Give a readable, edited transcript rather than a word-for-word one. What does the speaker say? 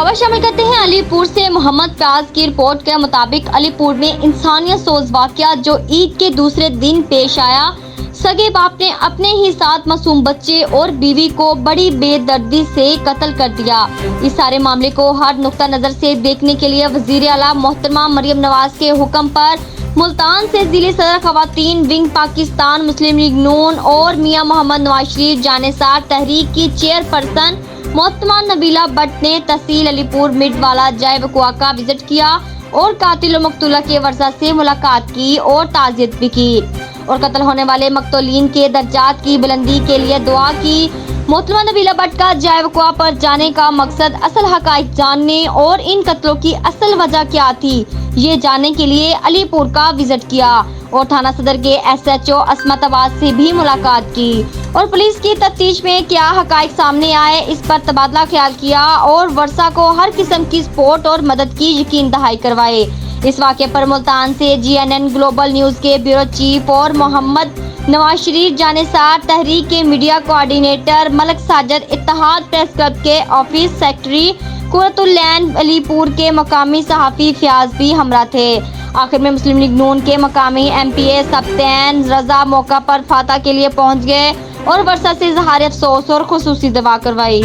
खबर शामिल करते हैं अलीपुर से। मोहम्मद फयाज की रिपोर्ट के मुताबिक अलीपुर में इंसानियत सोज वाकया जो ईद के दूसरे दिन पेश आया। सगे बाप ने अपने ही साथ मासूम बच्चे और बीवी को बड़ी बेदर्दी से कत्ल कर दिया। इस सारे मामले को हर नुक्ता नजर से देखने के लिए वजीर आला मोहतरमा मरियम नवाज के हुक्म पर मुल्तान से जिले सदर खवातीन विंग पाकिस्तान मुस्लिम लीग नून और मियां मोहम्मद नवाज शरीफ जानेसार तहरीक की चेयरपर्सन मोहतरमा नबीला भट्ट ने तहसील अलीपुर मिडवाला जाए वकुआ का विजिट किया और कातिल और मकतूला के वर्षा से मुलाकात की और ताज़ियत भी की और कत्ल होने वाले मकतूलीन के दर्जात की बुलंदी के लिए दुआ की। मोहतरमा नबीला भट्ट का जाए वकुआ पर जाने का मकसद असल हकाइक जानने और इन कत्लों की असल वजह क्या थी ये जानने के लिए अलीपुर का विजिट किया और थाना सदर के SHO अस्मत अब्बास से भी मुलाकात की और पुलिस की तफ्तीश में क्या हकाइक सामने आए इस पर तबादला ख्याल किया और वर्षा को हर किस्म की सपोर्ट और मदद की यकीन दहाई करवाए। इस वाक़े पर मुल्तान से GNN ग्लोबल न्यूज के ब्यूरो चीफ और मोहम्मद नवाज शरीफ जानेसार तहरीक के media coordinator Malik Sajid, Ittehad press club के ऑफिस सेक्रेटरी कुरतुल्लैन अलीपुर के मकामी सहाफ़ी फयाज भी हमरा थे। आखिर में मुस्लिम लीग नून के मकामी MPA सब्तैन रजा मौका पर फातह के लिए पहुंच गए और वर्षा से इज़हार अफसोस और खुसूसी दुआ करवाई।